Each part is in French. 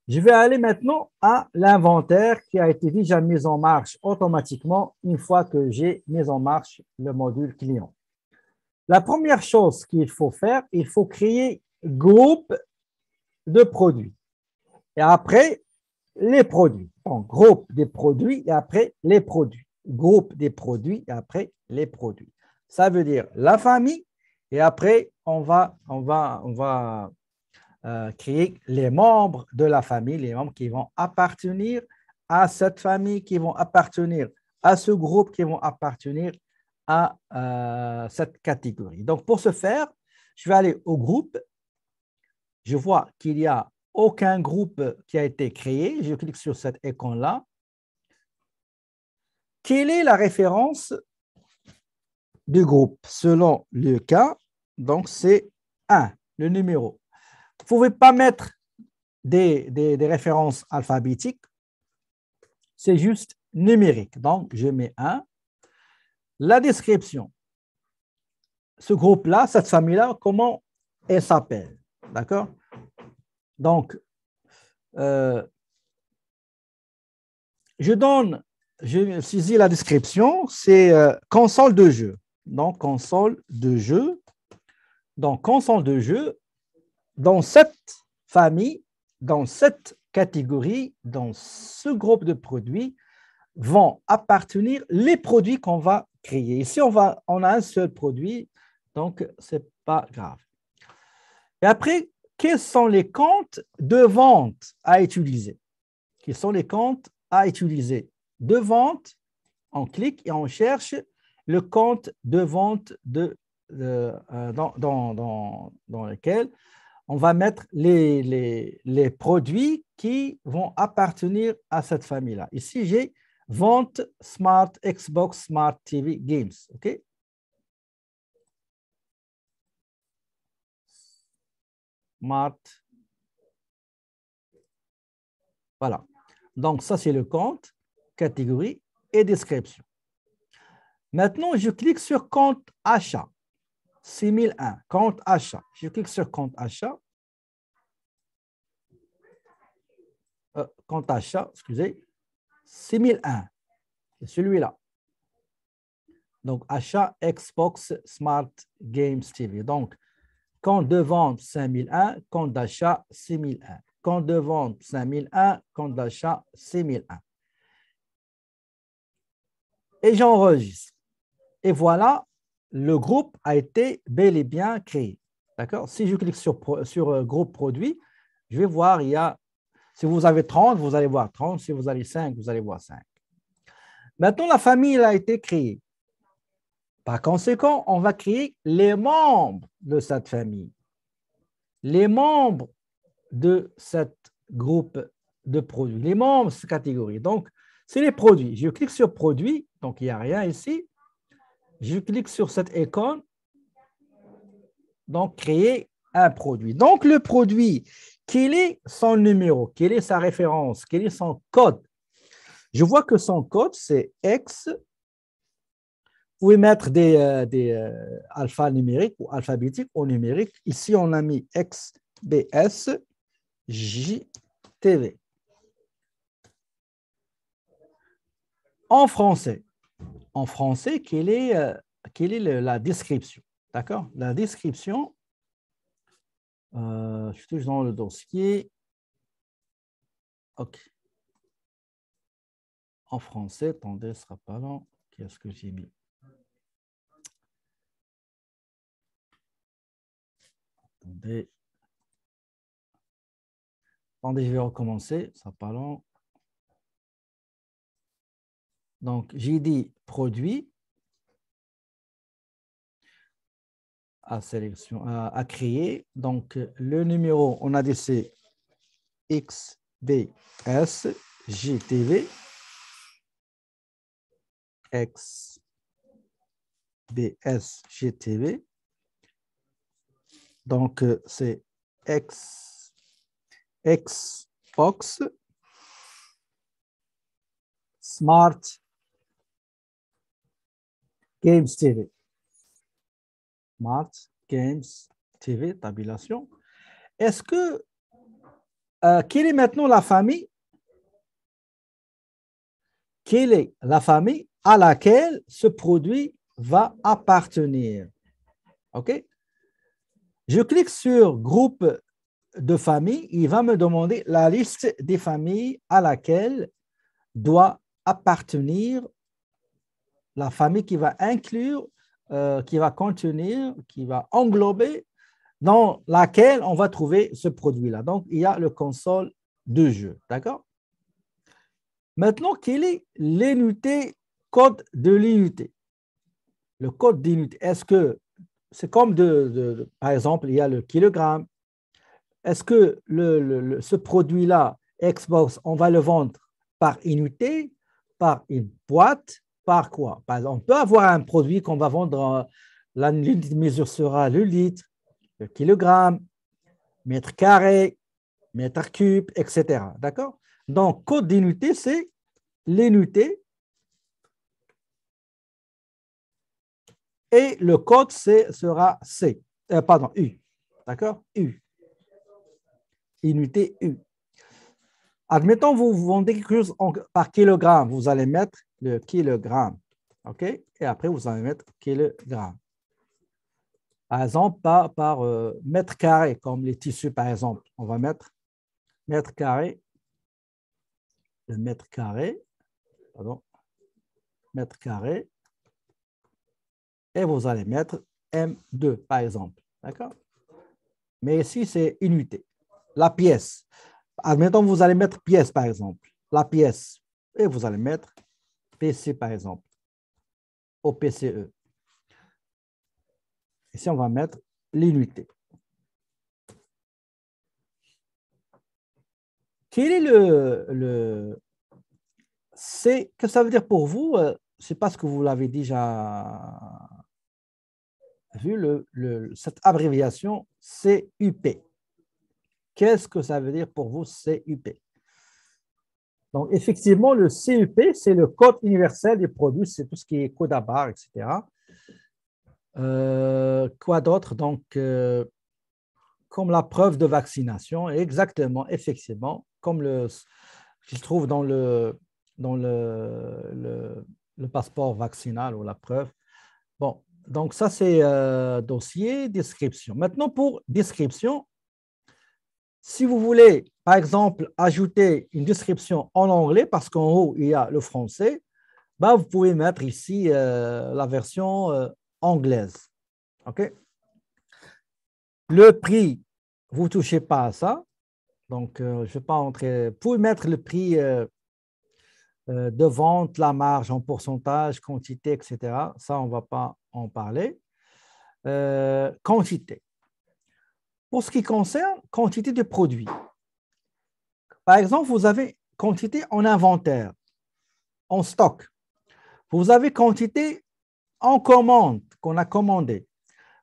Je vais aller maintenant à l'inventaire qui a été déjà mis en marche automatiquement une fois que j'ai mis en marche le module client. La première chose qu'il faut faire, il faut créer groupe de produits. Et après, les produits. Donc, groupe des produits et après les produits. Groupe des produits et après les produits. Ça veut dire la famille et après, on va créer les membres de la famille, les membres qui vont appartenir à cette famille, qui vont appartenir à ce groupe, qui vont appartenir à cette catégorie. Donc, pour ce faire, je vais aller au groupe. Je vois qu'il n'y a aucun groupe qui a été créé. Je clique sur cette icône-là. Quelle est la référence du groupe? Selon le cas, donc c'est 1, le numéro. Vous ne pouvez pas mettre des références alphabétiques, c'est juste numérique. Donc, je mets 1. La description. Ce groupe-là, cette famille-là, comment elle s'appelle? D'accord? Donc, je saisis la description, c'est console de jeu. Donc, console de jeu. Donc, console de jeu, dans cette famille, dans cette catégorie, dans ce groupe de produits, vont appartenir les produits qu'on va créer. Ici, on a un seul produit, donc ce n'est pas grave. Et après, quels sont les comptes de vente à utiliser? Quels sont les comptes à utiliser? De vente, on clique et on cherche le compte de vente dans lequel on va mettre les produits qui vont appartenir à cette famille-là. Ici, j'ai vente Smart Xbox Smart TV Games. OK? Smart. Voilà. Donc, ça, c'est le compte, catégorie et description. Maintenant, je clique sur compte achat. 6001, compte achat. Je clique sur compte achat. Compte achat, excusez. 6001. C'est celui-là. Donc, achat Xbox Smart Games TV. Donc, compte de vente 5001, compte d'achat 6001. Compte de vente 5001, compte d'achat 6001. Et j'enregistre. Et voilà, le groupe a été bel et bien créé. D'accord? Si je clique sur groupe produit, je vais voir, si vous avez 30, vous allez voir 30. Si vous avez 5, vous allez voir 5. Maintenant, la famille a été créée. Par conséquent, on va créer les membres de cette famille. Les membres de ce groupe de produits, les membres de cette catégorie. Donc, c'est les produits. Je clique sur produits, donc il n'y a rien ici. Je clique sur cette icône, donc créer un produit. Donc, le produit, quel est son numéro? Quelle est sa référence? Quel est son code? Je vois que son code, c'est X. Vous pouvez mettre des alphanumériques ou alphabétiques ou numériques. Ici, on a mis XBS JTV. En français, quelle est la description? D'accord? La description, je suis toujours dans le dossier. OK. En français, attendez, ce ne sera pas long. Qu'est-ce que j'ai mis? Attendez. Attendez, je vais recommencer, ça sera pas long. Donc, j'ai dit produit à créer. Donc, le numéro, on a dit c'est XBS GTV. XBS GTV. Donc, c'est Xbox Smart Games TV. Smart Games TV, tabulation. Est-ce que quelle est maintenant la famille? Quelle est la famille à laquelle ce produit va appartenir? OK? Je clique sur groupe de familles. Il va me demander la liste des familles à laquelle doit appartenir la famille qui va inclure, qui va contenir, qui va englober, dans laquelle on va trouver ce produit-là. Donc, il y a le console de jeu. D'accord? Maintenant, quelle est l'unité, code de l'unité? Le code d'unité, est-ce que c'est comme par exemple, il y a le kilogramme. Est-ce que ce produit-là, Xbox, on va le vendre par unité, par une boîte, par quoi? Par exemple, on peut avoir un produit qu'on va vendre, l'unité de mesure sera le litre, le kilogramme, mètre carré, mètre cube, etc. D'accord? Donc, code d'unité, c'est l'unité et le code sera U. D'accord? U. Unité U. Admettons, vous vendez quelque chose par kilogramme, vous allez mettre le kilogramme. OK? Et après, vous allez mettre kilogramme. Par exemple, par mètre carré, comme les tissus, par exemple. On va mettre mètre carré, le mètre carré, pardon, mètre carré, et vous allez mettre M2, par exemple. D'accord? Mais ici, c'est unité. La pièce. Admettons, vous allez mettre pièce, par exemple. La pièce. Et vous allez mettre PC, par exemple. Au PCE. Ici, on va mettre l'unité. Quel est qu'est-ce que ça veut dire pour vous? C'est parce que vous l'avez déjà vu, cette abréviation CUP. Qu'est-ce que ça veut dire pour vous, CUP? Donc, effectivement, le CUP, c'est le code universel des produits, c'est tout ce qui est code à barre, etc. Quoi d'autre? Donc, comme la preuve de vaccination, exactement, effectivement, comme je trouve dans le passeport vaccinal ou la preuve. Bon, donc ça, c'est dossier, description. Maintenant, pour description, si vous voulez, par exemple, ajouter une description en anglais, parce qu'en haut, il y a le français, bah, vous pouvez mettre ici la version anglaise. OK? Le prix, vous ne touchez pas à ça. Donc, je ne vais pas entrer. Vous pouvez mettre le prix de vente, la marge en pourcentage, quantité, etc. Ça, on ne va pas en parler. Quantité. Pour ce qui concerne quantité de produits, par exemple, vous avez quantité en inventaire, en stock. Vous avez quantité en commande, qu'on a commandé.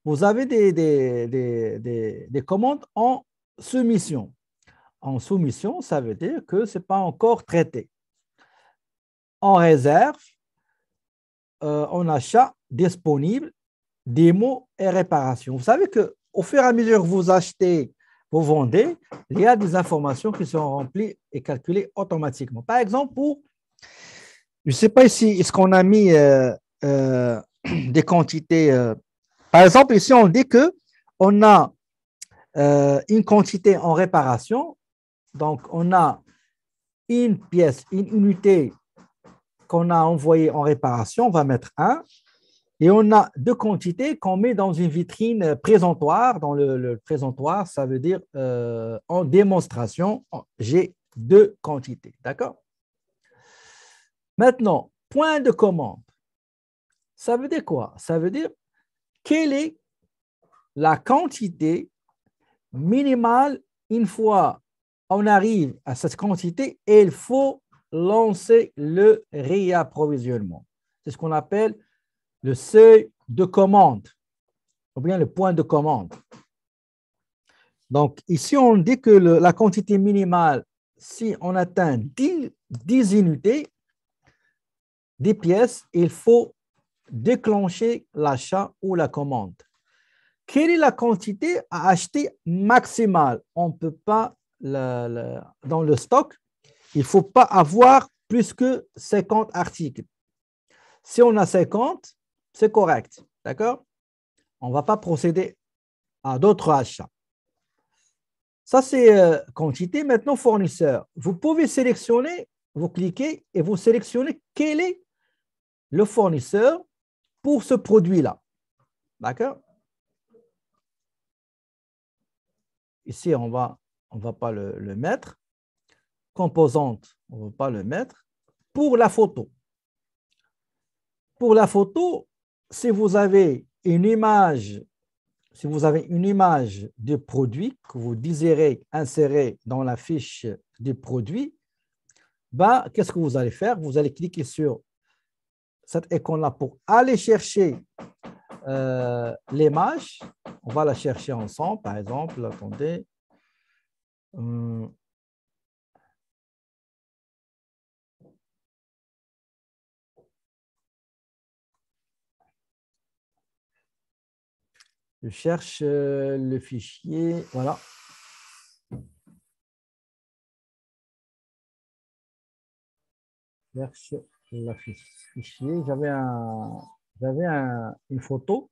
Vous avez des commandes en soumission. En soumission, ça veut dire que ce n'est pas encore traité. En réserve, en achat disponible, démo et réparation. Vous savez qu'au fur et à mesure que vous achetez, vous vendez, il y a des informations qui sont remplies et calculées automatiquement. Par exemple, je ne sais pas ici, est-ce qu'on a mis des quantités. Par exemple, ici, on dit qu'on a une quantité en réparation. Donc, on a une pièce, une unité qu'on a envoyée en réparation, on va mettre 1. Et on a deux quantités qu'on met dans une vitrine présentoir. Dans le présentoir, ça veut dire en démonstration, j'ai deux quantités. D'accord? Maintenant, point de commande. Ça veut dire quoi? Ça veut dire quelle est la quantité minimale une fois on arrive à cette quantité et il faut lancer le réapprovisionnement. C'est ce qu'on appelle le seuil de commande, ou bien le point de commande. Donc, ici, on dit que la quantité minimale, si on atteint 10 unités, 10 pièces, il faut déclencher l'achat ou la commande. Quelle est la quantité à acheter maximale? On ne peut pas dans le stock, il ne faut pas avoir plus que 50 articles. Si on a 50, c'est correct. D'accord? On ne va pas procéder à d'autres achats. Ça, c'est quantité. Maintenant, fournisseur. Vous pouvez sélectionner, vous cliquez et vous sélectionnez quel est le fournisseur pour ce produit-là. D'accord? Ici, on va pas le mettre. Composante, on ne va pas le mettre. Pour la photo. Pour la photo, si vous avez une image de produit que vous désirez insérer dans la fiche du produit, ben, qu'est-ce que vous allez faire? Vous allez cliquer sur cette icône-là pour aller chercher l'image. On va la chercher ensemble, par exemple. Attendez. Je cherche le fichier. Voilà. Je cherche le fichier. J'avais une photo.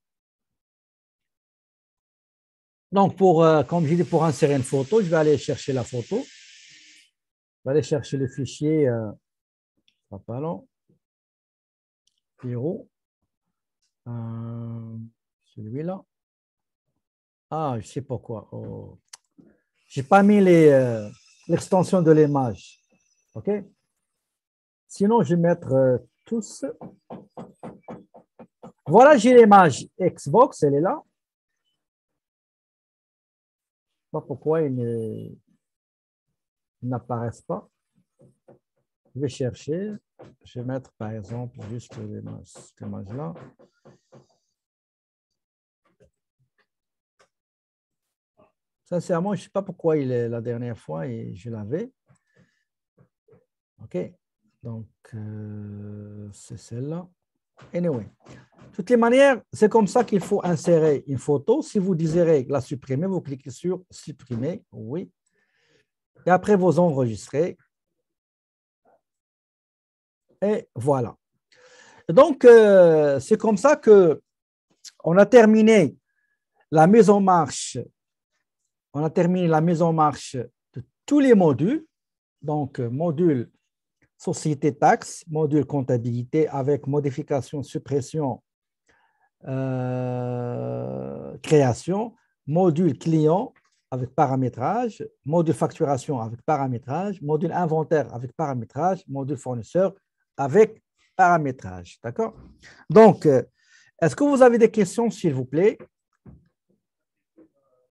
Donc, comme je dis, pour insérer une photo, je vais aller chercher la photo. Je vais aller chercher le fichier. Pas long. Bureau. Celui-là. Ah, je ne sais pas quoi. Oh. Je n'ai pas mis l'extension de l'image. OK? Sinon, je vais mettre tous. Voilà, j'ai l'image Xbox, elle est là. Je ne sais pas pourquoi ils n'apparaissent pas. Je vais chercher. Je vais mettre, par exemple, juste cette image-là. Sincèrement, je ne sais pas pourquoi la dernière fois, et je l'avais. OK. Donc, c'est celle-là. Anyway. De toutes les manières, c'est comme ça qu'il faut insérer une photo. Si vous désirez la supprimer, vous cliquez sur « Supprimer ». Oui. Et après, vous enregistrez. Et voilà. Donc, c'est comme ça qu'on a terminé la mise en marche. On a terminé la mise en marche de tous les modules. Donc, module société taxe, module comptabilité avec modification, suppression, création, module client avec paramétrage, module facturation avec paramétrage, module inventaire avec paramétrage, module fournisseur avec paramétrage. D'accord? Donc, est-ce que vous avez des questions, s'il vous plaît?